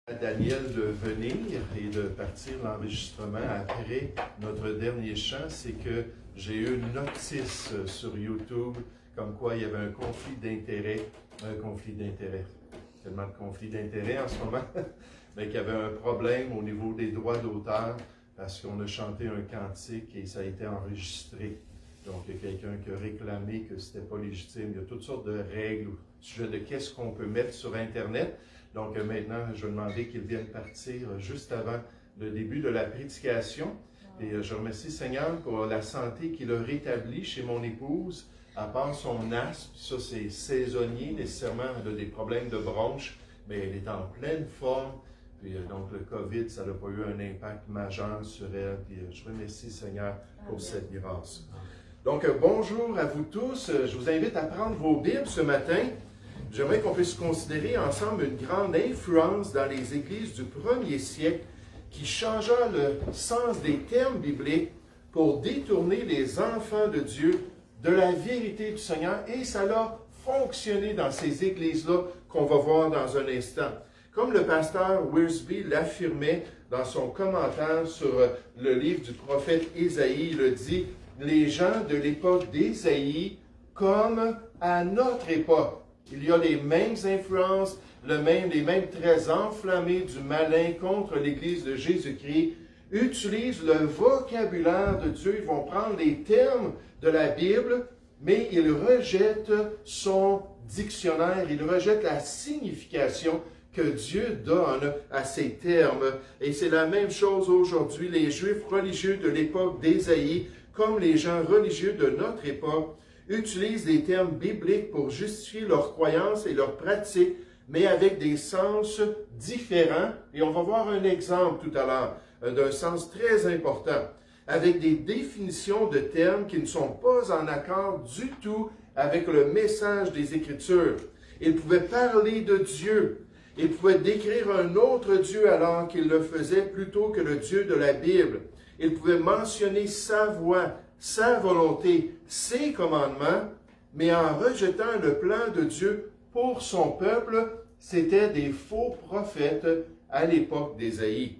À Daniel de venir et de partir l'enregistrement après notre dernier chant, c'est que j'ai eu une notice sur YouTube comme quoi il y avait un conflit d'intérêts. Tellement de conflits d'intérêts en ce moment, mais qu'il y avait un problème au niveau des droits d'auteur parce qu'on a chanté un cantique et ça a été enregistré. Donc, il y a quelqu'un qui a réclamé que ce n'était pas légitime. Il y a toutes sortes de règles au sujet de qu'est-ce qu'on peut mettre sur Internet. Donc maintenant, je vais demander qu'ils viennent partir juste avant le début de la prédication. Et je remercie le Seigneur pour la santé qu'il a rétablie chez mon épouse, à part son asthme. Ça, c'est saisonnier, nécessairement, elle a des problèmes de bronches, mais elle est en pleine forme. Puis donc le COVID, ça n'a pas eu un impact majeur sur elle. Puis je remercie le Seigneur pour cette grâce. Donc bonjour à vous tous. Je vous invite à prendre vos Bibles ce matin. J'aimerais qu'on puisse considérer ensemble une grande influence dans les églises du premier siècle qui changea le sens des termes bibliques pour détourner les enfants de Dieu de la vérité du Seigneur. Et ça a fonctionné dans ces églises-là qu'on va voir dans un instant. Comme le pasteur Wiersbe l'affirmait dans son commentaire sur le livre du prophète Ésaïe, il a dit « Les gens de l'époque d'Ésaïe comme à notre époque ». Il y a les mêmes influences, les mêmes traits enflammés du malin contre l'Église de Jésus-Christ, utilisent le vocabulaire de Dieu. Ils vont prendre les termes de la Bible, mais ils rejettent son dictionnaire, ils rejettent la signification que Dieu donne à ces termes. Et c'est la même chose aujourd'hui. Les Juifs religieux de l'époque d'Ésaïe, comme les gens religieux de notre époque, utilisent des termes bibliques pour justifier leurs croyances et leurs pratiques, mais avec des sens différents. Et on va voir un exemple tout à l'heure d'un sens très important, avec des définitions de termes qui ne sont pas en accord du tout avec le message des Écritures. Ils pouvaient parler de Dieu. Ils pouvaient décrire un autre Dieu alors qu'ils le faisaient plutôt que le Dieu de la Bible. Ils pouvaient mentionner sa voix, sa volonté, ses commandements, mais en rejetant le plan de Dieu pour son peuple, c'était des faux prophètes à l'époque d'Ésaïe.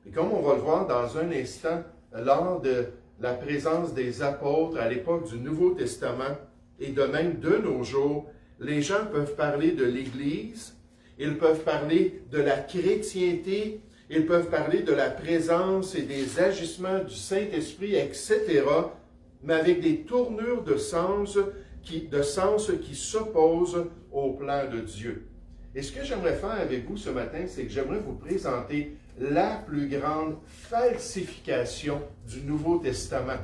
Et comme on va le voir dans un instant, lors de la présence des apôtres à l'époque du Nouveau Testament, et de même de nos jours, les gens peuvent parler de l'Église, ils peuvent parler de la chrétienté, ils peuvent parler de la présence et des agissements du Saint-Esprit, etc., mais avec des tournures de sens qui s'opposent au plan de Dieu. Et ce que j'aimerais faire avec vous ce matin, c'est que j'aimerais vous présenter la plus grande falsification du Nouveau Testament.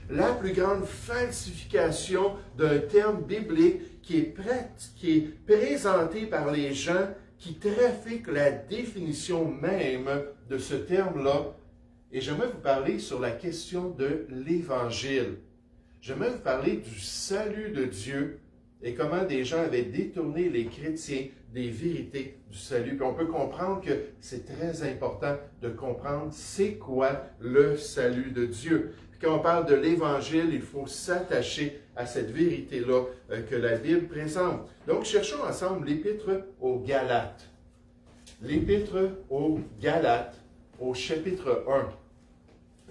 La plus grande falsification d'un terme biblique qui est présenté par les gens qui trafiquent la définition même de ce terme-là. Et j'aimerais vous parler sur la question de l'Évangile. J'aimerais vous parler du salut de Dieu et comment des gens avaient détourné les chrétiens des vérités du salut. Puis on peut comprendre que c'est très important de comprendre c'est quoi le salut de Dieu. Puis quand on parle de l'Évangile, il faut s'attacher à cette vérité-là que la Bible présente. Donc, cherchons ensemble l'Épître aux Galates. L'Épître aux Galates, au chapitre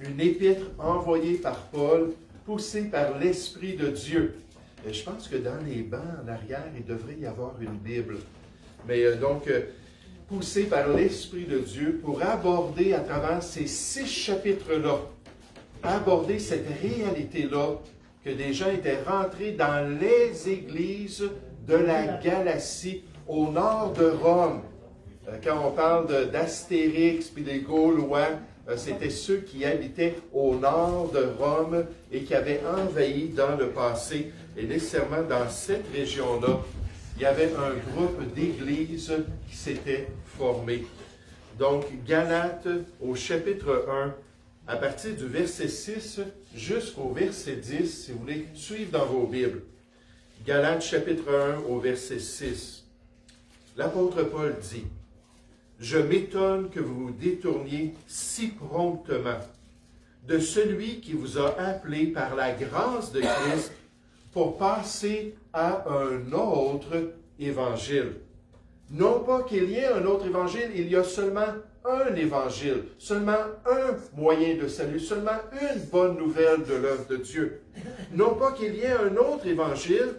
1. Une épître envoyée par Paul, poussée par l'Esprit de Dieu. Et je pense que dans les bancs en arrière, il devrait y avoir une Bible. Mais poussée par l'Esprit de Dieu pour aborder à travers ces 6 chapitres-là, aborder cette réalité-là, que des gens étaient rentrés dans les églises de la Galatie, au nord de Rome. Quand on parle d'Astérix puis des Gaulois, c'était ceux qui habitaient au nord de Rome et qui avaient envahi dans le passé. Et nécessairement dans cette région-là, il y avait un groupe d'églises qui s'était formé. Donc, Galates au chapitre 1, à partir du verset 6 jusqu'au verset 10, si vous voulez suivre dans vos Bibles. Galates chapitre 1 au verset 6. L'apôtre Paul dit « Je m'étonne que vous vous détourniez si promptement de celui qui vous a appelé par la grâce de Christ pour passer à un autre évangile, Non pas qu'il y ait un autre évangile, il y a seulement un évangile, seulement un moyen de salut, seulement une bonne nouvelle de l'œuvre de Dieu. Non pas qu'il y ait un autre évangile,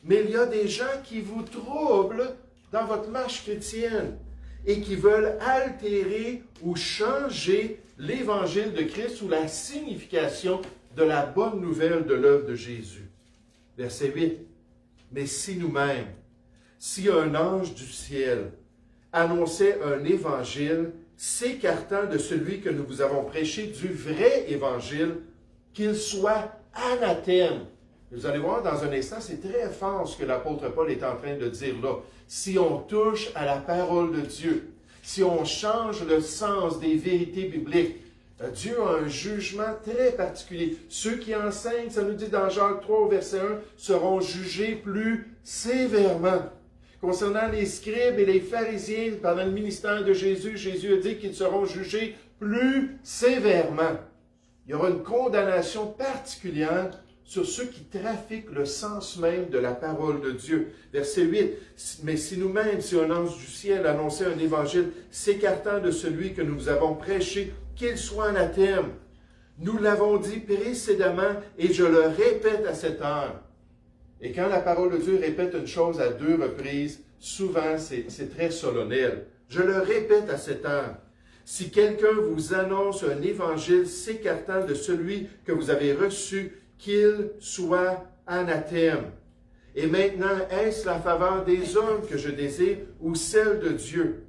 mais il y a des gens qui vous troublent dans votre marche chrétienne et qui veulent altérer ou changer l'évangile de Christ ou la signification de la bonne nouvelle de l'œuvre de Jésus. Verset 8. Mais si nous-mêmes, si un ange du ciel annonçait un évangile s'écartant de celui que nous vous avons prêché, du vrai évangile, qu'il soit anathème. Vous allez voir dans un instant, c'est très fort ce que l'apôtre Paul est en train de dire là. Si on touche à la parole de Dieu, si on change le sens des vérités bibliques, Dieu a un jugement très particulier. Ceux qui enseignent, ça nous dit dans Jacques 3 au verset 1, seront jugés plus sévèrement. Concernant les scribes et les pharisiens, pendant le ministère de Jésus, Jésus a dit qu'ils seront jugés plus sévèrement. Il y aura une condamnation particulière sur ceux qui trafiquent le sens même de la parole de Dieu. Verset 8. Mais si nous-mêmes, si un ange du ciel annonçait un évangile s'écartant de celui que nous vous avons prêché, qu'il soit anathème. Nous l'avons dit précédemment et je le répète à cette heure. Et quand la parole de Dieu répète une chose à 2 reprises, souvent c'est très solennel. Je le répète à cette heure. Si quelqu'un vous annonce un évangile s'écartant de celui que vous avez reçu, qu'il soit anathème. Et maintenant, est-ce la faveur des hommes que je désire ou celle de Dieu?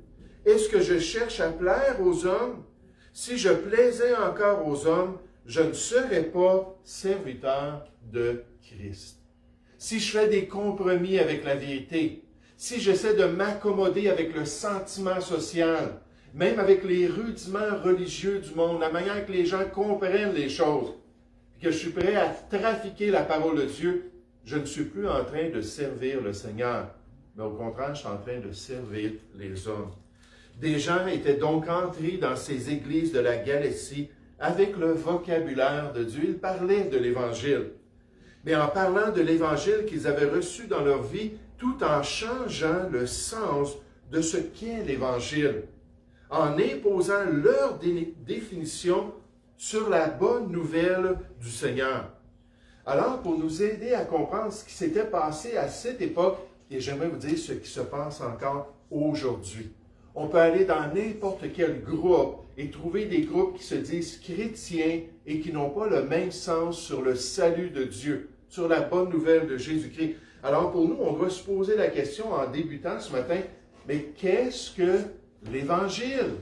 Est-ce que je cherche à plaire aux hommes? Si je plaisais encore aux hommes, je ne serais pas serviteur de Christ. Si je fais des compromis avec la vérité, si j'essaie de m'accommoder avec le sentiment social, même avec les rudiments religieux du monde, la manière que les gens comprennent les choses, que je suis prêt à trafiquer la parole de Dieu, je ne suis plus en train de servir le Seigneur, mais au contraire, je suis en train de servir les hommes. Des gens étaient donc entrés dans ces églises de la Galatie avec le vocabulaire de Dieu. Ils parlaient de l'Évangile. Mais en parlant de l'Évangile qu'ils avaient reçu dans leur vie, tout en changeant le sens de ce qu'est l'Évangile, en imposant leur définition sur la bonne nouvelle du Seigneur. Alors, pour nous aider à comprendre ce qui s'était passé à cette époque, et j'aimerais vous dire ce qui se passe encore aujourd'hui. On peut aller dans n'importe quel groupe et trouver des groupes qui se disent chrétiens et qui n'ont pas le même sens sur le salut de Dieu, sur la bonne nouvelle de Jésus-Christ. Alors pour nous, on doit se poser la question en débutant ce matin, mais qu'est-ce que l'Évangile?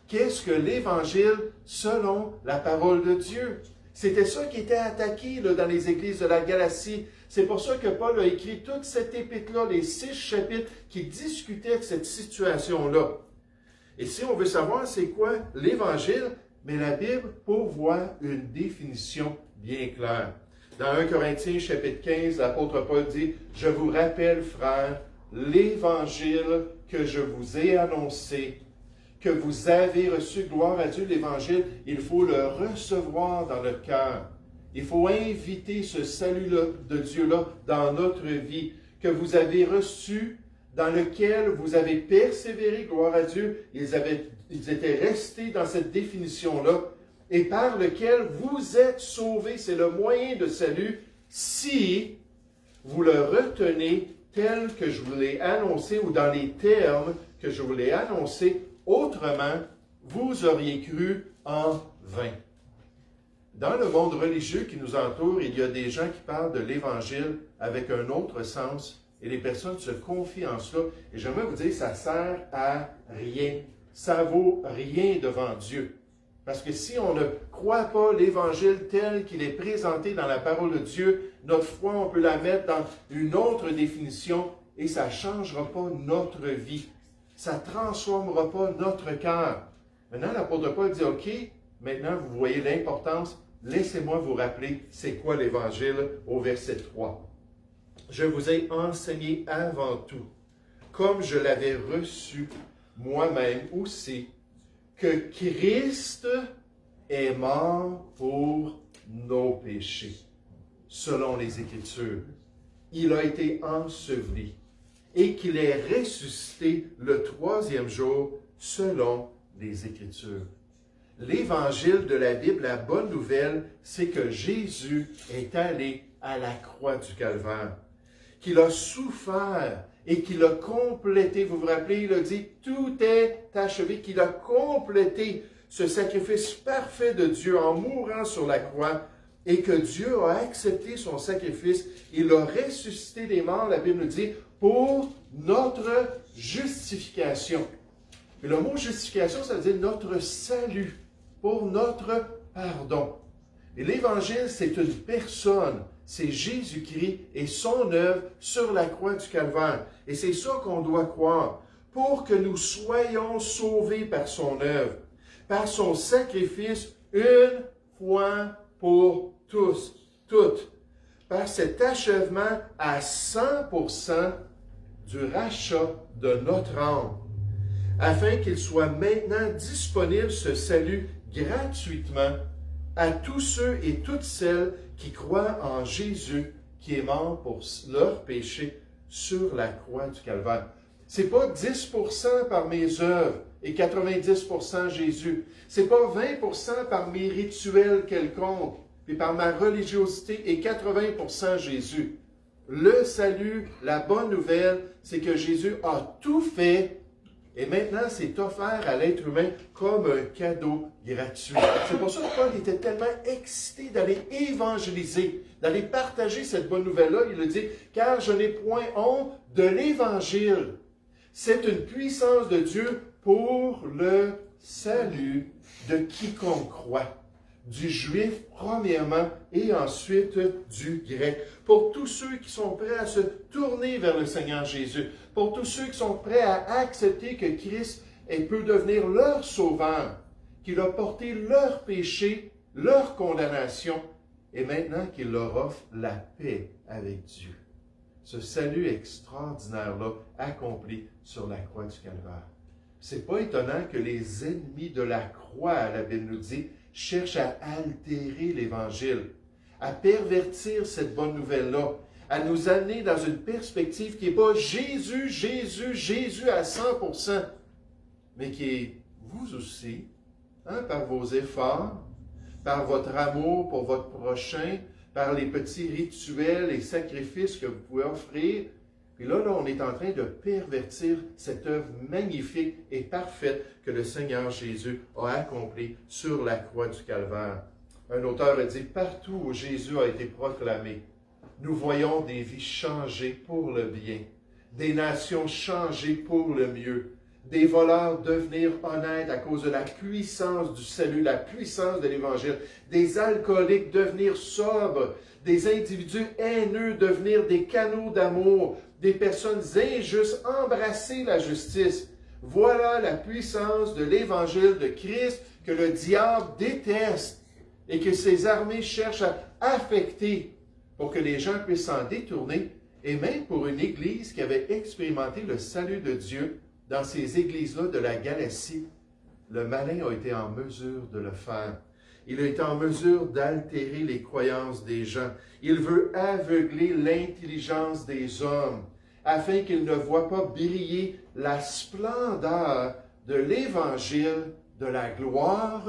Qu'est-ce que l'Évangile selon la parole de Dieu? C'était ça qui était attaqué là, dans les églises de la Galatie. C'est pour ça que Paul a écrit toute cette épître-là, les 6 chapitres qui discutaient de cette situation-là. Et si on veut savoir c'est quoi l'Évangile, mais la Bible pourvoit une définition bien claire. Dans 1 Corinthiens chapitre 15, l'apôtre Paul dit « Je vous rappelle, frères, l'Évangile que je vous ai annoncé, que vous avez reçu, gloire à Dieu, l'Évangile, il faut le recevoir dans notre cœur. Il faut inviter ce salut de Dieu-là dans notre vie, que vous avez reçu, dans lequel vous avez persévéré, gloire à Dieu, ils étaient restés dans cette définition-là, et par lequel vous êtes sauvés. C'est le moyen de salut si vous le retenez tel que je vous l'ai annoncé, ou dans les termes que je vous l'ai annoncé. Autrement, vous auriez cru en vain. Dans le monde religieux qui nous entoure, il y a des gens qui parlent de l'Évangile avec un autre sens et les personnes se confient en cela. Et j'aimerais vous dire, ça ne sert à rien. Ça ne vaut rien devant Dieu. Parce que si on ne croit pas l'Évangile tel qu'il est présenté dans la parole de Dieu, notre foi, on peut la mettre dans une autre définition et ça ne changera pas notre vie. Ça ne transformera pas notre cœur. Maintenant, l'apôtre Paul dit, OK, maintenant vous voyez l'importance. Laissez-moi vous rappeler c'est quoi l'Évangile au verset 3. Je vous ai enseigné avant tout, comme je l'avais reçu moi-même aussi, que Christ est mort pour nos péchés, selon les Écritures. Il a été enseveli et qu'il est ressuscité le troisième jour selon les Écritures. L'Évangile de la Bible, la bonne nouvelle, c'est que Jésus est allé à la croix du Calvaire, qu'il a souffert et qu'il a complété. Vous vous rappelez, il a dit, tout est achevé, qu'il a complété ce sacrifice parfait de Dieu en mourant sur la croix et que Dieu a accepté son sacrifice. Il a ressuscité des morts, la Bible nous dit, pour notre justification. Et le mot justification, ça veut dire notre salut, pour notre pardon. Et l'Évangile, c'est une personne, c'est Jésus-Christ et son œuvre sur la croix du Calvaire. Et c'est ça qu'on doit croire, pour que nous soyons sauvés par son œuvre, par son sacrifice, une fois pour tous, toutes, par cet achèvement à 100% du rachat de notre âme, afin qu'il soit maintenant disponible ce salut gratuitement à tous ceux et toutes celles qui croient en Jésus qui est mort pour leurs péchés sur la croix du Calvaire. C'est pas 10% par mes œuvres et 90% Jésus. C'est pas 20% par mes rituels quelconques et par ma religiosité et 80% Jésus. Le salut, la bonne nouvelle, c'est que Jésus a tout fait et maintenant c'est offert à l'être humain comme un cadeau gratuit. C'est pour ça que Paul était tellement excité d'aller évangéliser, d'aller partager cette bonne nouvelle-là. Il a dit, car je n'ai point honte de l'Évangile. C'est une puissance de Dieu pour le salut de quiconque croit. Du juif premièrement et ensuite du grec. Pour tous ceux qui sont prêts à se tourner vers le Seigneur Jésus. Pour tous ceux qui sont prêts à accepter que Christ peut devenir leur sauveur. Qu'il a porté leur péché, leur condamnation et maintenant qu'il leur offre la paix avec Dieu. Ce salut extraordinaire-là accompli sur la croix du Calvaire. C'est pas étonnant que les ennemis de la croix, la Bible nous dit, cherchent à altérer l'Évangile, à pervertir cette bonne nouvelle-là, à nous amener dans une perspective qui n'est pas Jésus, Jésus, Jésus à 100%, mais qui est vous aussi, par vos efforts, par votre amour pour votre prochain, par les petits rituels et sacrifices que vous pouvez offrir. Puis là, on est en train de pervertir cette œuvre magnifique et parfaite que le Seigneur Jésus a accomplie sur la croix du Calvaire. Un auteur a dit, partout où Jésus a été proclamé, nous voyons des vies changées pour le bien, des nations changées pour le mieux, des voleurs devenir honnêtes à cause de la puissance du salut, la puissance de l'Évangile, des alcooliques devenir sobres, des individus haineux devenir des canaux d'amour, des personnes injustes embrasser la justice. Voilà la puissance de l'Évangile de Christ que le diable déteste et que ses armées cherchent à affecter pour que les gens puissent s'en détourner, et même pour une Église qui avait expérimenté le salut de Dieu dans ces églises-là de la Galatie, le malin a été en mesure de le faire. Il a été en mesure d'altérer les croyances des gens. Il veut aveugler l'intelligence des hommes afin qu'ils ne voient pas briller la splendeur de l'Évangile de la gloire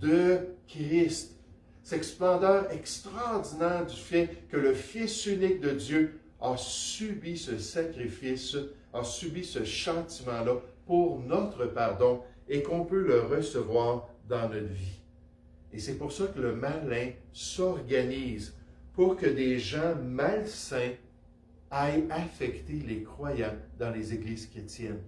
de Christ. Cette splendeur extraordinaire du fait que le Fils unique de Dieu a subi ce sacrifice, a subi ce châtiment-là pour notre pardon et qu'on peut le recevoir dans notre vie. Et c'est pour ça que le malin s'organise pour que des gens malsains aillent affecter les croyants dans les églises chrétiennes,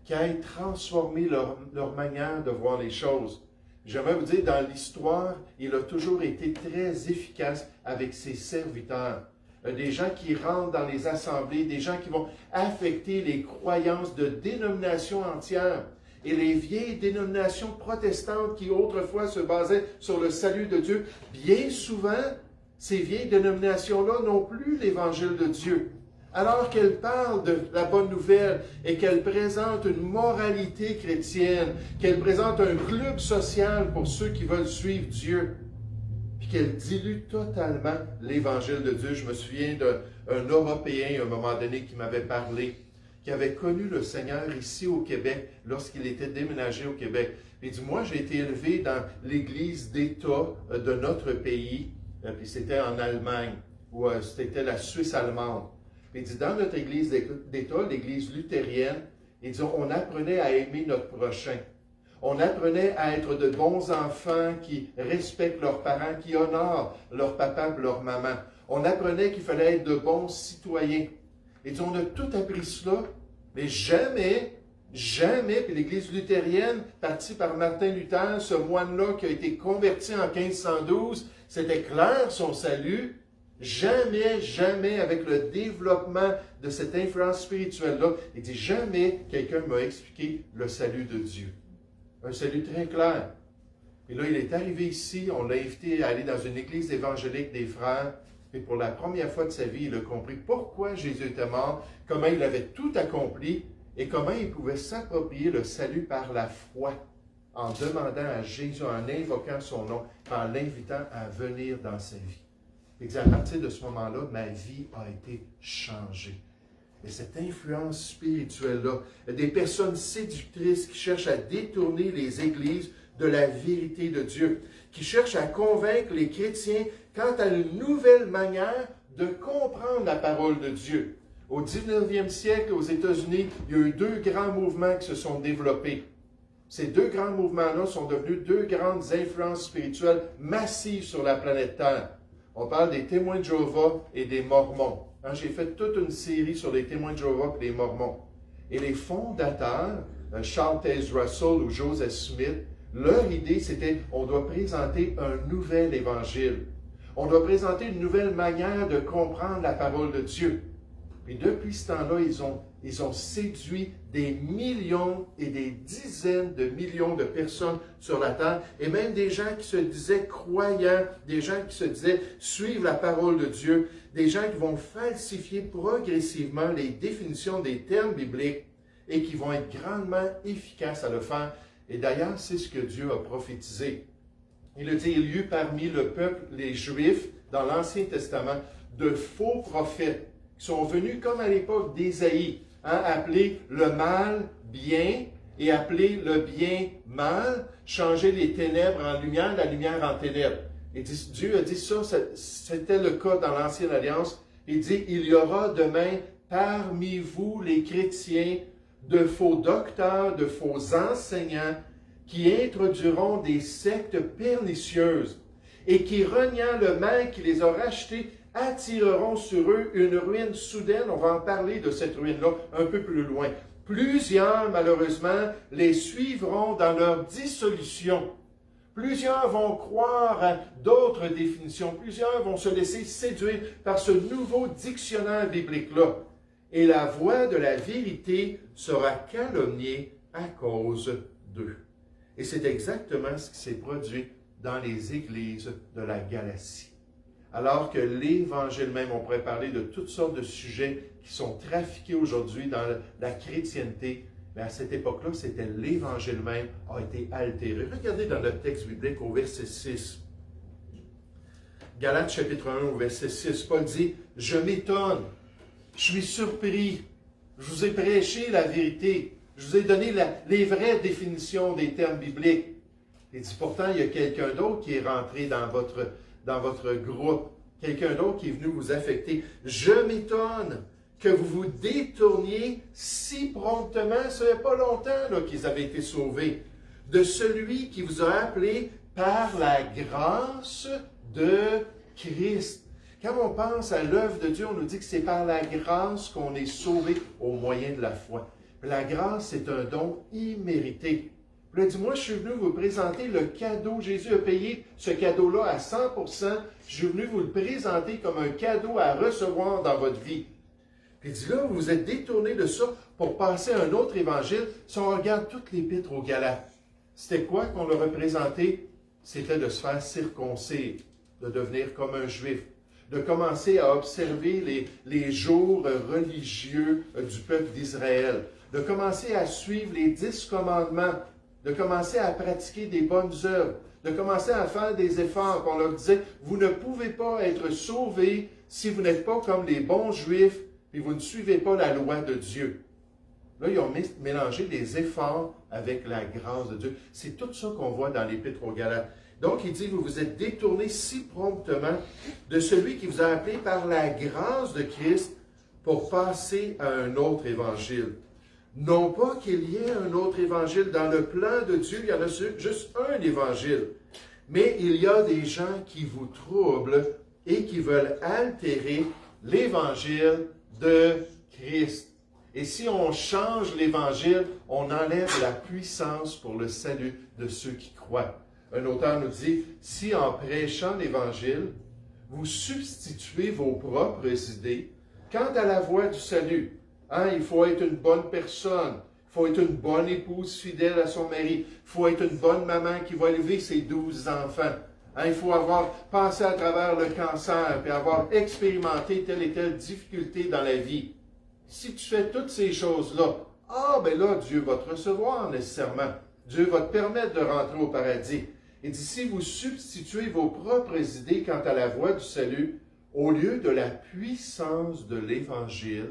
qui aillent transformer leur manière de voir les choses. J'aimerais vous dire, dans l'histoire, il a toujours été très efficace avec ses serviteurs. Des gens qui rentrent dans les assemblées, des gens qui vont affecter les croyances de dénominations entières. Et les vieilles dénominations protestantes qui autrefois se basaient sur le salut de Dieu, bien souvent, ces vieilles dénominations-là n'ont plus l'Évangile de Dieu. Alors qu'elles parlent de la bonne nouvelle et qu'elles présentent une moralité chrétienne, qu'elles présentent un club social pour ceux qui veulent suivre Dieu, puis qu'elles diluent totalement l'Évangile de Dieu. Je me souviens d'un Européen, à un moment donné, qui m'avait parlé qui avait connu le Seigneur ici au Québec, lorsqu'il était déménagé au Québec. Il dit, moi, j'ai été élevé dans l'église d'État de notre pays, puis c'était en Allemagne, ou c'était la Suisse allemande. Puis il dit, dans notre église d'État, l'église luthérienne, il dit, on apprenait à aimer notre prochain. On apprenait à être de bons enfants qui respectent leurs parents, qui honorent leur papa et leur maman. On apprenait qu'il fallait être de bons citoyens. Il dit, on a tout appris cela, mais jamais, puis l'Église luthérienne, partie par Martin Luther, ce moine-là qui a été converti en 1512, c'était clair son salut. Jamais, avec le développement de cette influence spirituelle-là, il dit, jamais quelqu'un m'a expliqué le salut de Dieu. Un salut très clair. Et là, il est arrivé ici, on l'a invité à aller dans une église évangélique des frères, et pour la première fois de sa vie, il a compris pourquoi Jésus était mort, comment il avait tout accompli, et comment il pouvait s'approprier le salut par la foi, en demandant à Jésus, en invoquant son nom, en l'invitant à venir dans sa vie. Et à partir de ce moment-là, ma vie a été changée. Et cette influence spirituelle-là, des personnes séductrices qui cherchent à détourner les églises de la vérité de Dieu, qui cherchent à convaincre les chrétiens quant à une nouvelle manière de comprendre la parole de Dieu. Au 19e siècle, aux États-Unis, il y a eu deux grands mouvements qui se sont développés. Ces deux grands mouvements-là sont devenus deux grandes influences spirituelles massives sur la planète Terre. On parle des témoins de Jéhovah et des Mormons. J'ai fait toute une série sur les témoins de Jéhovah et les Mormons. Et les fondateurs, Charles Taze Russell ou Joseph Smith, leur idée, c'était on doit présenter un nouvel évangile. On doit présenter une nouvelle manière de comprendre la parole de Dieu. Et depuis ce temps-là, ils ont séduit des millions et des dizaines de millions de personnes sur la terre, et même des gens qui se disaient croyants, des gens qui se disaient suivre la parole de Dieu, des gens qui vont falsifier progressivement les définitions des termes bibliques et qui vont être grandement efficaces à le faire. Et d'ailleurs, c'est ce que Dieu a prophétisé. Il a dit, il y eut parmi le peuple, les Juifs, dans l'Ancien Testament, de faux prophètes qui sont venus comme à l'époque d'Ésaïe, appeler le mal bien et appeler le bien mal, changer les ténèbres en lumière, la lumière en ténèbres. Et Dieu a dit ça, c'était le cas dans l'Ancienne Alliance. Il dit, il y aura demain parmi vous les chrétiens de faux docteurs, de faux enseignants qui introduiront des sectes pernicieuses et qui, reniant le mal qui les a rachetés, attireront sur eux une ruine soudaine. On va en parler de cette ruine-là un peu plus loin. Plusieurs, malheureusement, les suivront dans leur dissolution. Plusieurs vont croire à d'autres définitions. Plusieurs vont se laisser séduire par ce nouveau dictionnaire biblique-là. Et la voix de la vérité sera calomniée à cause d'eux. Et c'est exactement ce qui s'est produit dans les églises de la Galatie. Alors que l'Évangile même, on pourrait parler de toutes sortes de sujets qui sont trafiqués aujourd'hui dans la chrétienté, mais à cette époque-là, c'était l'Évangile même a été altéré. Regardez dans notre texte biblique au verset 6. Galates chapitre 1 au verset 6, Paul dit, « Je m'étonne, je suis surpris, je vous ai prêché la vérité, je vous ai donné les vraies définitions des termes bibliques. » Il dit, pourtant, il y a quelqu'un d'autre qui est rentré dans votre groupe, quelqu'un d'autre qui est venu vous affecter. Je m'étonne que vous vous détourniez si promptement, ce n'est pas longtemps qu'ils avaient été sauvés, de celui qui vous a appelé par la grâce de Christ. Quand on pense à l'œuvre de Dieu, on nous dit que c'est par la grâce qu'on est sauvé au moyen de la foi. La grâce, c'est un don immérité. Il a dit, moi, je suis venu vous présenter le cadeau. Jésus a payé ce cadeau-là à 100%. Je suis venu vous le présenter comme un cadeau à recevoir dans votre vie. Puis il dit, là, vous vous êtes détourné de ça pour passer à un autre évangile. Si on regarde toute l'épître aux Galates, c'était quoi qu'on leur a présenté? C'était de se faire circoncire, de devenir comme un juif, de commencer à observer les jours religieux du peuple d'Israël, de commencer à suivre les 10 commandements, de commencer à pratiquer des bonnes œuvres, de commencer à faire des efforts. On leur disait, vous ne pouvez pas être sauvés si vous n'êtes pas comme les bons Juifs et vous ne suivez pas la loi de Dieu. Là, ils ont mélangé les efforts avec la grâce de Dieu. C'est tout ça qu'on voit dans l'Épître aux Galates. Donc, il dit, vous vous êtes détournés si promptement de celui qui vous a appelé par la grâce de Christ pour passer à un autre évangile. Non pas qu'il y ait un autre évangile. Dans le plan de Dieu, il y en a juste un évangile. Mais il y a des gens qui vous troublent et qui veulent altérer l'évangile de Christ. Et si on change l'évangile, on enlève la puissance pour le salut de ceux qui croient. Un auteur nous dit, si en prêchant l'évangile, vous substituez vos propres idées quant à la voie du salut, il faut être une bonne personne, il faut être une bonne épouse fidèle à son mari, il faut être une bonne maman qui va élever ses 12 enfants. Il faut avoir passé à travers le cancer et avoir expérimenté telle et telle difficulté dans la vie. Si tu fais toutes ces choses-là, ben là, Dieu va te recevoir nécessairement. Dieu va te permettre de rentrer au paradis. Et dit, si vous substituez vos propres idées quant à la voie du salut, au lieu de la puissance de l'Évangile,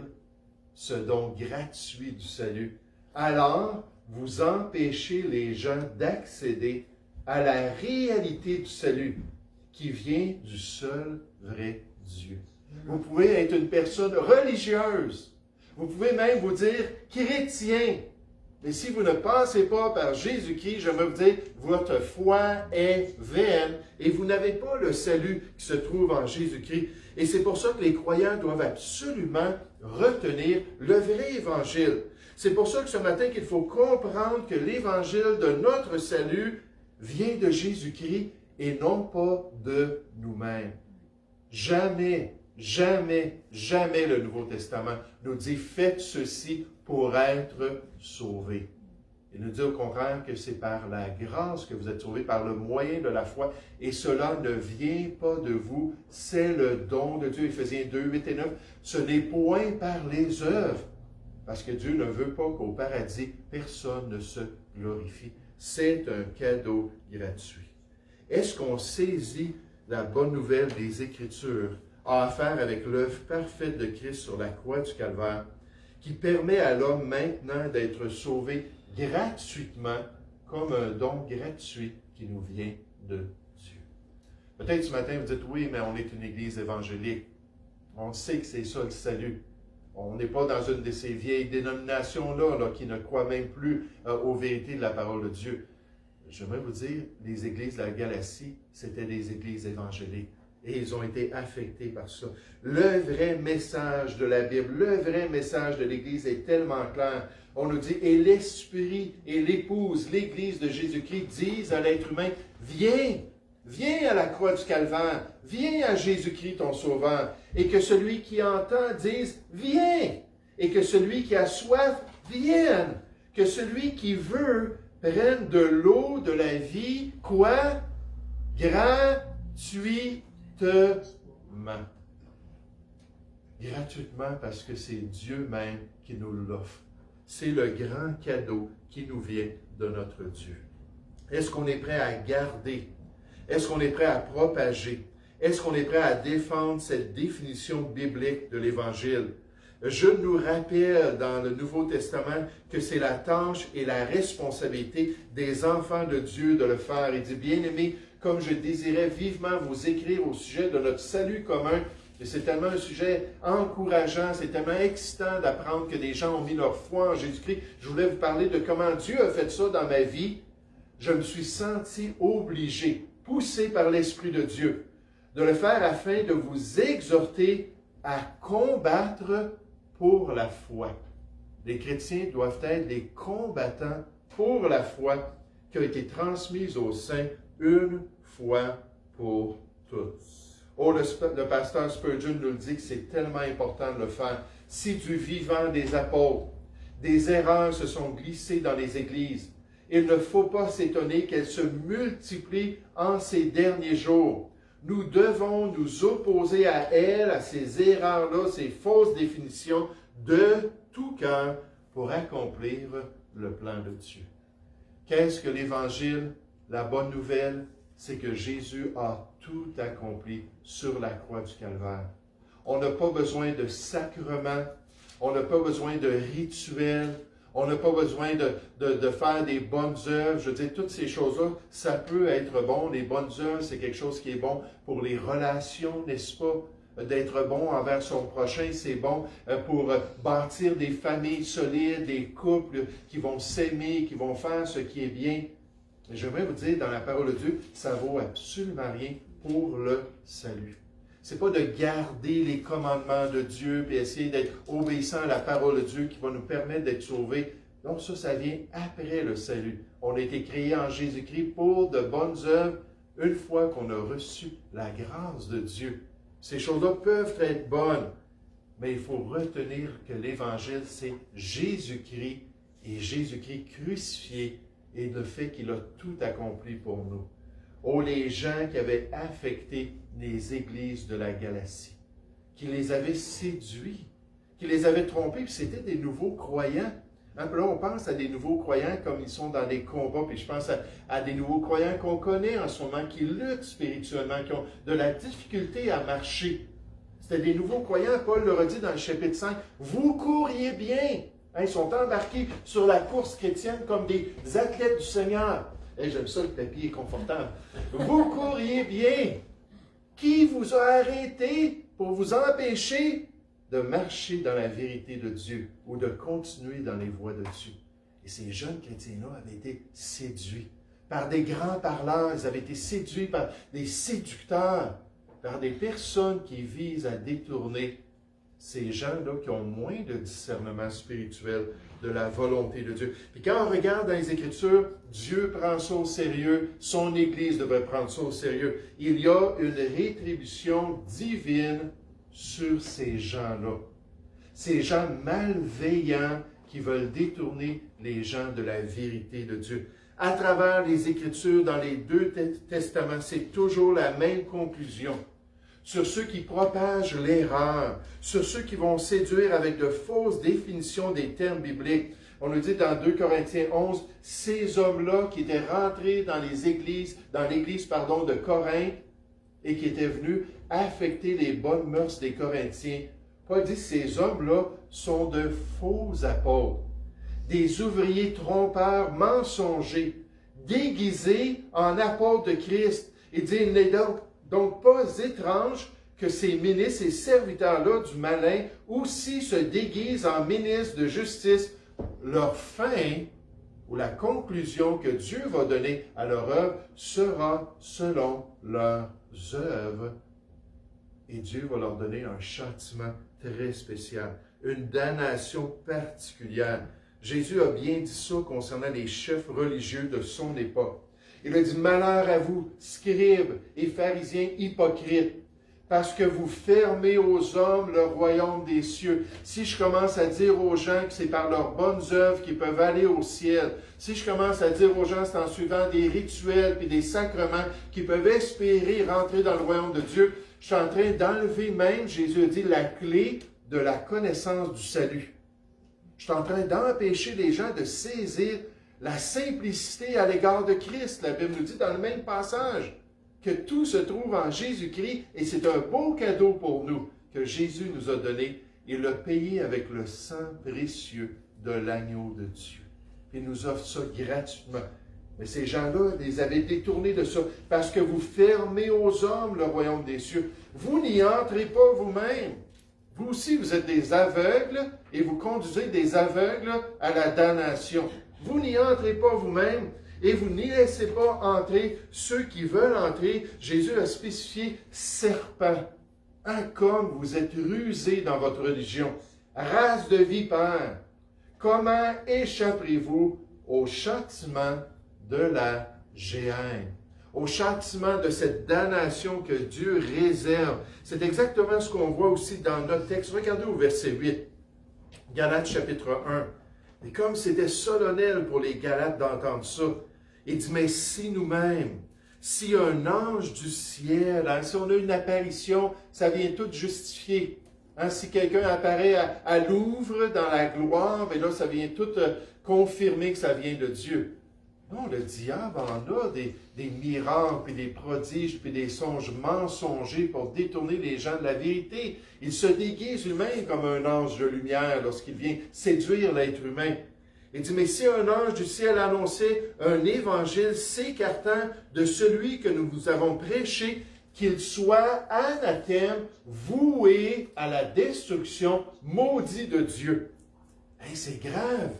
ce don gratuit du salut, alors vous empêchez les gens d'accéder à la réalité du salut qui vient du seul vrai Dieu. Vous pouvez être une personne religieuse. Vous pouvez même vous dire chrétien. Mais si vous ne passez pas par Jésus-Christ, je veux vous dire, votre foi est vaine et vous n'avez pas le salut qui se trouve en Jésus-Christ. Et c'est pour ça que les croyants doivent absolument retenir le vrai évangile. C'est pour ça que ce matin qu'il faut comprendre que l'évangile de notre salut vient de Jésus-Christ et non pas de nous-mêmes. Jamais, jamais, jamais le Nouveau Testament nous dit « Faites ceci pour être sauvés ». Il nous dit au contraire que c'est par la grâce que vous êtes sauvés, par le moyen de la foi, et cela ne vient pas de vous, c'est le don de Dieu. Éphésiens 2, 8 et 9, ce n'est point par les œuvres, parce que Dieu ne veut pas qu'au paradis, personne ne se glorifie. C'est un cadeau gratuit. Est-ce qu'on saisit la bonne nouvelle des Écritures à faire avec l'œuvre parfaite de Christ sur la croix du Calvaire, qui permet à l'homme maintenant d'être sauvé gratuitement, comme un don gratuit qui nous vient de Dieu? Peut-être ce matin, vous dites, oui, mais on est une église évangélique. On sait que c'est ça le salut. On n'est pas dans une de ces vieilles dénominations-là qui ne croient même plus aux vérités de la parole de Dieu. J'aimerais vous dire, les églises de la Galatie, c'était des églises évangéliques. Et ils ont été affectés par ça. Le vrai message de la Bible, le vrai message de l'Église est tellement clair. On nous dit, et l'Esprit et l'Épouse, l'Église de Jésus-Christ, disent à l'être humain, viens, viens à la croix du Calvaire, viens à Jésus-Christ ton Sauveur. Et que celui qui entend dise, viens. Et que celui qui a soif, vienne. Que celui qui veut prenne de l'eau de la vie, quoi? Gratuitement. Gratuitement parce que c'est Dieu même qui nous l'offre. C'est le grand cadeau qui nous vient de notre Dieu. Est-ce qu'on est prêt à garder? Est-ce qu'on est prêt à propager? Est-ce qu'on est prêt à défendre cette définition biblique de l'Évangile? Je nous rappelle dans le Nouveau Testament que c'est la tâche et la responsabilité des enfants de Dieu de le faire. Il dit, bien-aimés, comme je désirais vivement vous écrire au sujet de notre salut commun, et c'est tellement un sujet encourageant, c'est tellement excitant d'apprendre que des gens ont mis leur foi en Jésus-Christ. Je voulais vous parler de comment Dieu a fait ça dans ma vie. Je me suis senti obligé, poussé par l'Esprit de Dieu, de le faire afin de vous exhorter à combattre pour la foi. Les chrétiens doivent être des combattants pour la foi qui a été transmise aux saints une fois pour toutes. Oh, le pasteur Spurgeon nous le dit que c'est tellement important de le faire. Si du vivant des apôtres, des erreurs se sont glissées dans les églises, il ne faut pas s'étonner qu'elles se multiplient en ces derniers jours. Nous devons nous opposer à elles, à ces erreurs-là, ces fausses définitions, de tout cœur pour accomplir le plan de Dieu. Qu'est-ce que l'Évangile? La bonne nouvelle, c'est que Jésus a tout accompli sur la croix du Calvaire. On n'a pas besoin de sacrements, on n'a pas besoin de rituels, On n'a pas besoin de faire des bonnes œuvres. Je veux dire, toutes ces choses-là, ça peut être bon. Les bonnes œuvres, c'est quelque chose qui est bon pour les relations, n'est-ce pas? D'être bon envers son prochain, c'est bon pour bâtir des familles solides, des couples qui vont s'aimer, qui vont faire ce qui est bien. Mais j'aimerais vous dire, dans la parole de Dieu, ça vaut absolument rien pour le salut. C'est pas de garder les commandements de Dieu et essayer d'être obéissant à la parole de Dieu qui va nous permettre d'être sauvés. Non, ça vient après le salut. On a été créés en Jésus-Christ pour de bonnes œuvres une fois qu'on a reçu la grâce de Dieu. Ces choses-là peuvent être bonnes, mais il faut retenir que l'Évangile, c'est Jésus-Christ et Jésus-Christ crucifié et le fait qu'il a tout accompli pour nous. Oh, les gens qui avaient affecté les églises de la Galatie, qui les avaient séduits, qui les avaient trompés, puis c'était des nouveaux croyants. Hein, puis là, on pense à des nouveaux croyants comme ils sont dans des combats, puis je pense à des nouveaux croyants qu'on connaît en ce moment, qui luttent spirituellement, qui ont de la difficulté à marcher. C'était des nouveaux croyants, Paul leur a dit dans le chapitre 5, « Vous couriez bien! Hein, » ils sont embarqués sur la course chrétienne comme des athlètes du Seigneur. Hey, j'aime ça, le tapis est confortable. « Vous couriez bien! Qui vous a arrêté pour vous empêcher de marcher dans la vérité de Dieu ou de continuer dans les voies de Dieu? » Et ces jeunes chrétiens-là avaient été séduits par des grands parleurs, ils avaient été séduits par des séducteurs, par des personnes qui visent à détourner ces gens-là qui ont moins de discernement spirituel de la volonté de Dieu. Puis quand on regarde dans les Écritures, Dieu prend ça au sérieux, son Église devrait prendre ça au sérieux. Il y a une rétribution divine sur ces gens-là. Ces gens malveillants qui veulent détourner les gens de la vérité de Dieu. À travers les Écritures, dans les deux testaments, c'est toujours la même conclusion. Sur ceux qui propagent l'erreur, sur ceux qui vont séduire avec de fausses définitions des termes bibliques. On nous dit dans 2 Corinthiens 11, ces hommes-là qui étaient rentrés dans l'église de Corinthe et qui étaient venus affecter les bonnes mœurs des Corinthiens. Paul dit que ces hommes-là sont de faux apôtres, des ouvriers trompeurs, mensongers, déguisés en apôtres de Christ. Il dit, il n'est donc pas étrange que ces ministres et serviteurs-là du malin aussi se déguisent en ministres de justice. Leur fin ou la conclusion que Dieu va donner à leur œuvre sera selon leurs œuvres. Et Dieu va leur donner un châtiment très spécial, une damnation particulière. Jésus a bien dit ça concernant les chefs religieux de son époque. Il a dit, « Malheur à vous, scribes et pharisiens hypocrites, parce que vous fermez aux hommes le royaume des cieux. » Si je commence à dire aux gens que c'est par leurs bonnes œuvres qu'ils peuvent aller au ciel, si je commence à dire aux gens que c'est en suivant des rituels et des sacrements qu'ils peuvent espérer rentrer dans le royaume de Dieu, je suis en train d'enlever même, Jésus a dit, la clé de la connaissance du salut. Je suis en train d'empêcher les gens de saisir la simplicité à l'égard de Christ. La Bible nous dit dans le même passage que tout se trouve en Jésus-Christ et c'est un beau cadeau pour nous que Jésus nous a donné. Il l'a payé avec le sang précieux de l'agneau de Dieu. Il nous offre ça gratuitement. Mais ces gens-là, ils avaient détourné de ça parce que vous fermez aux hommes le royaume des cieux. Vous n'y entrez pas vous-même. Vous aussi, vous êtes des aveugles et vous conduisez des aveugles à la damnation. Vous n'y entrez pas vous-même et vous n'y laissez pas entrer ceux qui veulent entrer. Jésus a spécifié serpent. Ah, comme vous êtes rusés dans votre religion, race de vipères, comment échapperez-vous au châtiment de la géhenne, au châtiment de cette damnation que Dieu réserve? C'est exactement ce qu'on voit aussi dans notre texte. Regardez au verset 8, Galates chapitre 1. Et comme c'était solennel pour les Galates d'entendre ça, il dit, mais si nous-mêmes, si un ange du ciel, hein, si on a une apparition, ça vient tout justifier. Hein, si quelqu'un apparaît à Louvre dans la gloire, bien là, ça vient tout confirmer que ça vient de Dieu. Non, le diable en a des miracles, puis des prodiges, puis des songes mensongers pour détourner les gens de la vérité. Il se déguise lui-même comme un ange de lumière lorsqu'il vient séduire l'être humain. Il dit, mais si un ange du ciel annonçait un évangile s'écartant de celui que nous vous avons prêché, qu'il soit anathème, voué à la destruction, maudit de Dieu. Hey, c'est grave.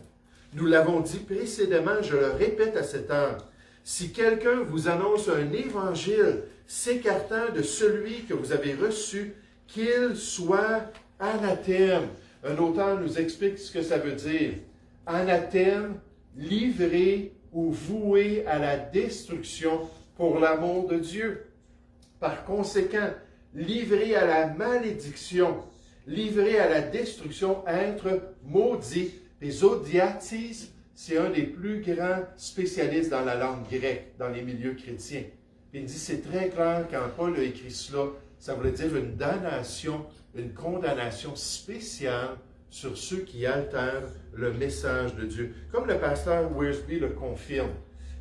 Nous l'avons dit précédemment, je le répète à cette heure. Si quelqu'un vous annonce un évangile s'écartant de celui que vous avez reçu, qu'il soit anathème. Un auteur nous explique ce que ça veut dire. Anathème, livré ou voué à la destruction pour l'amour de Dieu. Par conséquent, livré à la malédiction, livré à la destruction, être maudit. Les zodiatis, c'est un des plus grands spécialistes dans la langue grecque, dans les milieux chrétiens. Puis il dit, c'est très clair quand Paul a écrit cela, ça voulait dire une damnation, une condamnation spéciale sur ceux qui altèrent le message de Dieu. Comme le pasteur Wiersbe le confirme,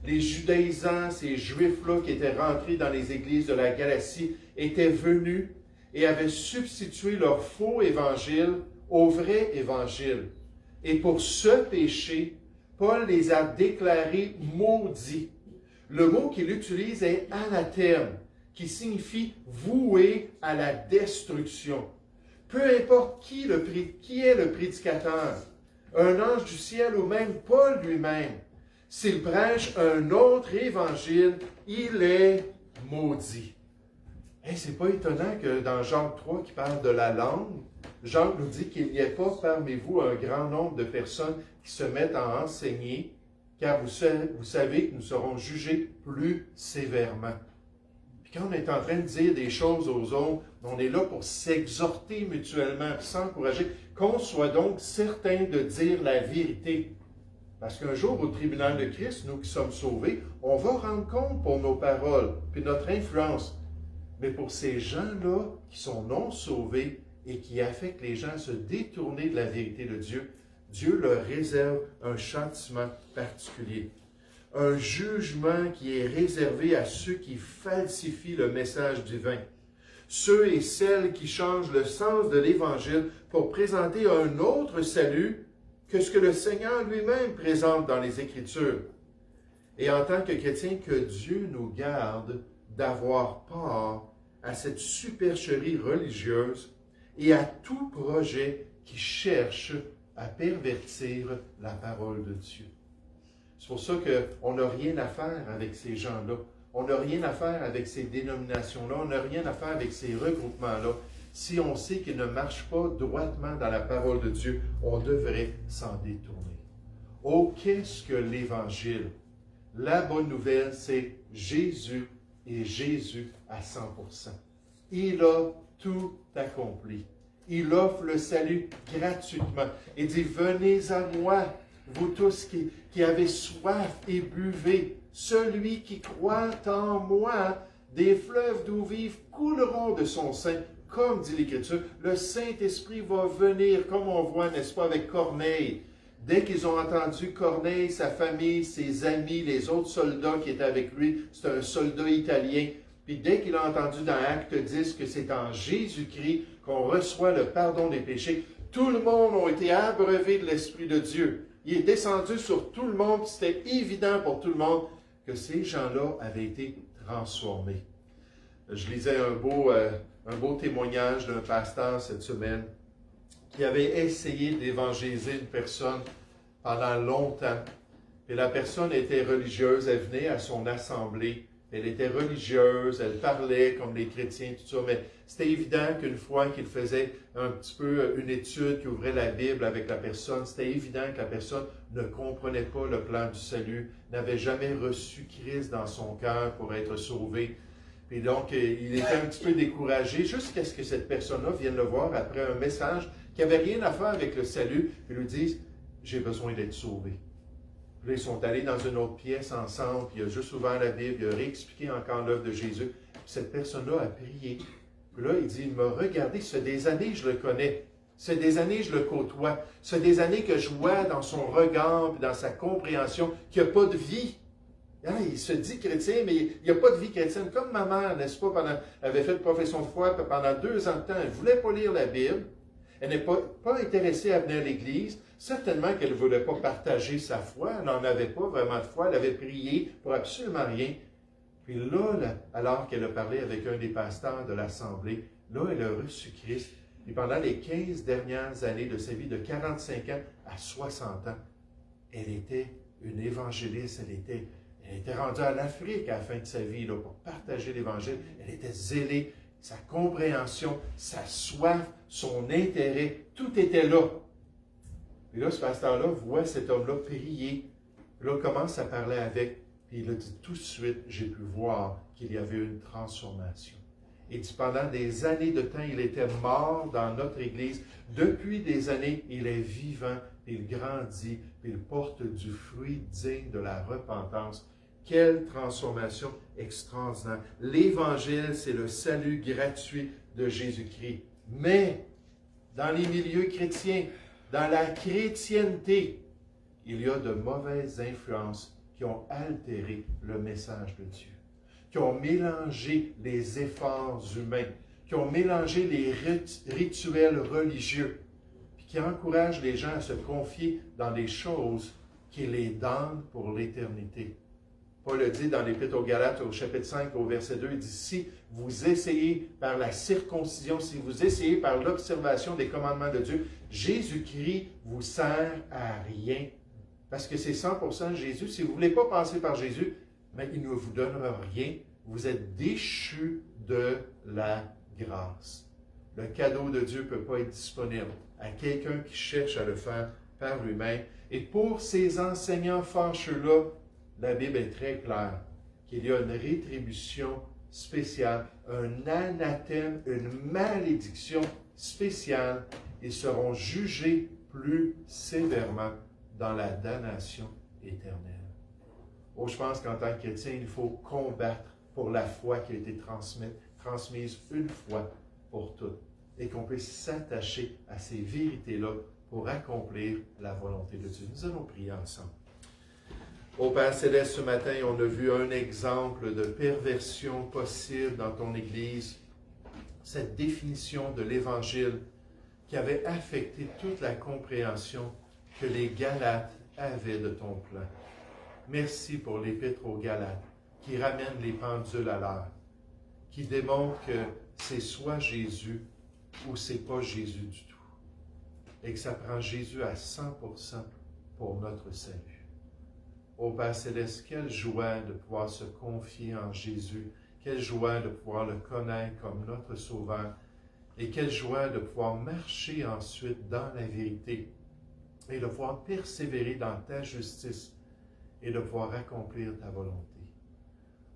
les judaïsants, ces juifs-là qui étaient rentrés dans les églises de la Galatie, étaient venus et avaient substitué leur faux évangile au vrai évangile. Et pour ce péché, Paul les a déclarés maudits. Le mot qu'il utilise est anathème, qui signifie voué à la destruction. Peu importe qui est le prédicateur, un ange du ciel ou même Paul lui-même, s'il prêche un autre évangile, il est maudit. Hey, c'est pas étonnant que dans Jean 3 qui parle de la langue, Jean nous dit qu'il n'y ait pas parmi vous un grand nombre de personnes qui se mettent à enseigner, car vous savez que nous serons jugés plus sévèrement. Puis quand on est en train de dire des choses aux autres, on est là pour s'exhorter mutuellement, s'encourager, qu'on soit donc certain de dire la vérité. Parce qu'un jour, au tribunal de Christ, nous qui sommes sauvés, on va rendre compte pour nos paroles, puis notre influence. Mais pour ces gens-là qui sont non sauvés et qui affectent les gens à se détourner de la vérité de Dieu, Dieu leur réserve un châtiment particulier. Un jugement qui est réservé à ceux qui falsifient le message divin. Ceux et celles qui changent le sens de l'Évangile pour présenter un autre salut que ce que le Seigneur lui-même présente dans les Écritures. Et en tant que chrétiens, que Dieu nous garde d'avoir part à cette supercherie religieuse et à tout projet qui cherche à pervertir la parole de Dieu. C'est pour ça qu'on n'a rien à faire avec ces gens-là. On n'a rien à faire avec ces dénominations-là. On n'a rien à faire avec ces regroupements-là. Si on sait qu'ils ne marchent pas droitement dans la parole de Dieu, on devrait s'en détourner. Oh, qu'est-ce que l'Évangile? La bonne nouvelle, c'est Jésus et Jésus à 100%. Il a tout accompli. Il offre le salut gratuitement. Il dit, venez à moi, vous tous qui avez soif et buvez. Celui qui croit en moi, des fleuves d'eau vive couleront de son sein. Comme dit l'Écriture, le Saint-Esprit va venir, comme on voit, n'est-ce pas, avec Corneille. Dès qu'ils ont entendu Corneille, sa famille, ses amis, les autres soldats qui étaient avec lui, c'est un soldat italien. Puis dès qu'il a entendu dans Acte 10 que c'est en Jésus-Christ qu'on reçoit le pardon des péchés, tout le monde a été abreuvé de l'Esprit de Dieu. Il est descendu sur tout le monde, puis c'était évident pour tout le monde que ces gens-là avaient été transformés. Je lisais un beau témoignage d'un pasteur cette semaine qui avait essayé d'évangéliser une personne pendant longtemps. Et la personne était religieuse, elle venait à son assemblée, elle était religieuse, elle parlait comme les chrétiens, tout ça, mais c'était évident qu'une fois qu'il faisait un petit peu une étude, qu'il ouvrait la Bible avec la personne, c'était évident que la personne ne comprenait pas le plan du salut, n'avait jamais reçu Christ dans son cœur pour être sauvé. Et donc, il était un petit peu découragé jusqu'à ce que cette personne-là vienne le voir après un message qui n'avait rien à faire avec le salut, et lui dise « J'ai besoin d'être sauvé ». Puis là, ils sont allés dans une autre pièce ensemble, puis il a juste ouvert la Bible, il a réexpliqué encore l'œuvre de Jésus. Puis cette personne-là a prié. Puis là, il dit, il m'a regardé, ça fait des années que je le connais, ça fait des années que je le côtoie, ça fait des années que je vois dans son regard, puis dans sa compréhension, qu'il n'y a pas de vie. Hein, il se dit chrétien, mais il n'y a pas de vie chrétienne. Comme ma mère, n'est-ce pas, elle avait fait une profession de foi pendant 2 ans de temps, elle ne voulait pas lire la Bible. Elle n'est pas intéressée à venir à l'Église. Certainement qu'elle ne voulait pas partager sa foi. Elle n'en avait pas vraiment de foi. Elle avait prié pour absolument rien. Puis là, alors qu'elle a parlé avec un des pasteurs de l'Assemblée, là, elle a reçu Christ. Et pendant les 15 dernières années de sa vie, de 45 ans à 60 ans, elle était une évangéliste. Elle était rendue à l'Afrique à la fin de sa vie là, pour partager l'Évangile. Elle était zélée. Sa compréhension, sa soif, son intérêt, tout était là. Et là, ce pasteur-là voit cet homme-là prier. Puis là, il commence à parler avec. Puis il a dit tout de suite, j'ai pu voir qu'il y avait une transformation. Il dit, pendant des années de temps, il était mort dans notre Église. Depuis des années, il est vivant, puis il grandit, puis il porte du fruit digne de la repentance. Quelle transformation extraordinaire. L'Évangile, c'est le salut gratuit de Jésus-Christ. Mais, dans les milieux chrétiens, dans la chrétienté, il y a de mauvaises influences qui ont altéré le message de Dieu, qui ont mélangé les efforts humains, qui ont mélangé les rituels religieux, puis qui encouragent les gens à se confier dans des choses qui les damnent pour l'éternité. Paul le dit dans l'Épître aux Galates, au chapitre 5, au verset 2, il dit, si vous essayez par la circoncision, si vous essayez par l'observation des commandements de Dieu, Jésus-Christ vous sert à rien. Parce que c'est 100% Jésus. Si vous ne voulez pas passer par Jésus, mais il ne vous donnera rien. Vous êtes déchus de la grâce. Le cadeau de Dieu ne peut pas être disponible à quelqu'un qui cherche à le faire par lui-même. Et pour ces enseignants fâcheux-là, la Bible est très claire qu'il y a une rétribution spéciale, un anathème, une malédiction spéciale. Ils seront jugés plus sévèrement dans la damnation éternelle. Oh, je pense qu'en tant que chrétien, il faut combattre pour la foi qui a été transmise une fois pour toutes et qu'on puisse s'attacher à ces vérités-là pour accomplir la volonté de Dieu. Nous allons prier ensemble. Ô Père Céleste, ce matin, on a vu un exemple de perversion possible dans ton Église, cette définition de l'Évangile qui avait affecté toute la compréhension que les Galates avaient de ton plan. Merci pour l'Épître aux Galates qui ramène les pendules à l'heure, qui démontre que c'est soit Jésus ou c'est pas Jésus du tout, et que ça prend Jésus à 100% pour notre salut. Ô Père Céleste, quelle joie de pouvoir se confier en Jésus, quelle joie de pouvoir le connaître comme notre Sauveur, et quelle joie de pouvoir marcher ensuite dans la vérité, et de pouvoir persévérer dans ta justice, et de pouvoir accomplir ta volonté.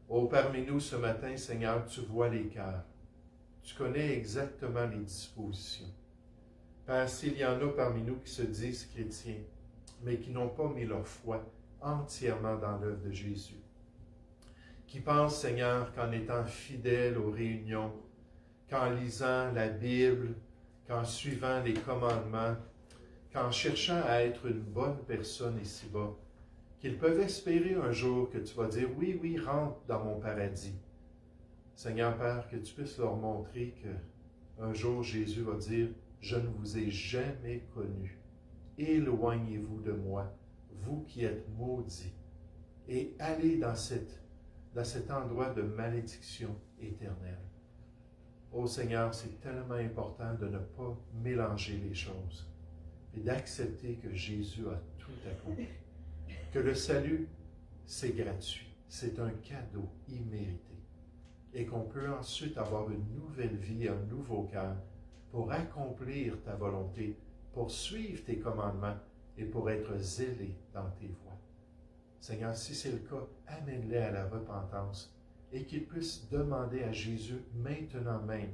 Ô parmi nous ce matin, Seigneur, tu vois les cœurs, tu connais exactement les dispositions. Père, s'il y en a parmi nous qui se disent chrétiens, mais qui n'ont pas mis leur foi entièrement dans l'œuvre de Jésus, qui pensent, Seigneur, qu'en étant fidèles aux réunions, qu'en lisant la Bible, qu'en suivant les commandements, qu'en cherchant à être une bonne personne ici-bas, qu'ils peuvent espérer un jour que tu vas dire, oui, oui, rentre dans mon paradis. Seigneur Père, que tu puisses leur montrer qu'un jour Jésus va dire, je ne vous ai jamais connus. Éloignez-vous de moi, vous qui êtes maudits, et allez dans cet endroit de malédiction éternelle. Ô Seigneur, c'est tellement important de ne pas mélanger les choses et d'accepter que Jésus a tout accompli. Que le salut, c'est gratuit, c'est un cadeau immérité et qu'on peut ensuite avoir une nouvelle vie, un nouveau cœur pour accomplir ta volonté, pour suivre tes commandements et pour être zélé dans tes voies. Seigneur, si c'est le cas, amène-les à la repentance et qu'ils puissent demander à Jésus maintenant même,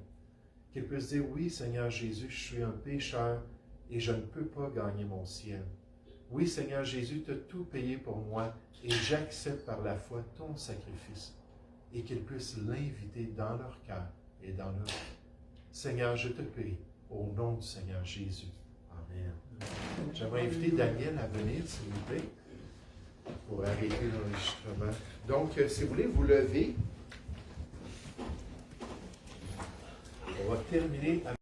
qu'ils puissent dire, oui Seigneur Jésus, je suis un pécheur et je ne peux pas gagner mon ciel. Oui Seigneur Jésus, tu as tout payé pour moi et j'accepte par la foi ton sacrifice et qu'ils puissent l'inviter dans leur cœur et dans leur vie. Seigneur, je te prie au nom du Seigneur Jésus. Amen. J'aimerais inviter Daniel à venir, s'il vous plaît, pour arrêter l'enregistrement. Donc, si vous voulez vous lever, on va terminer avec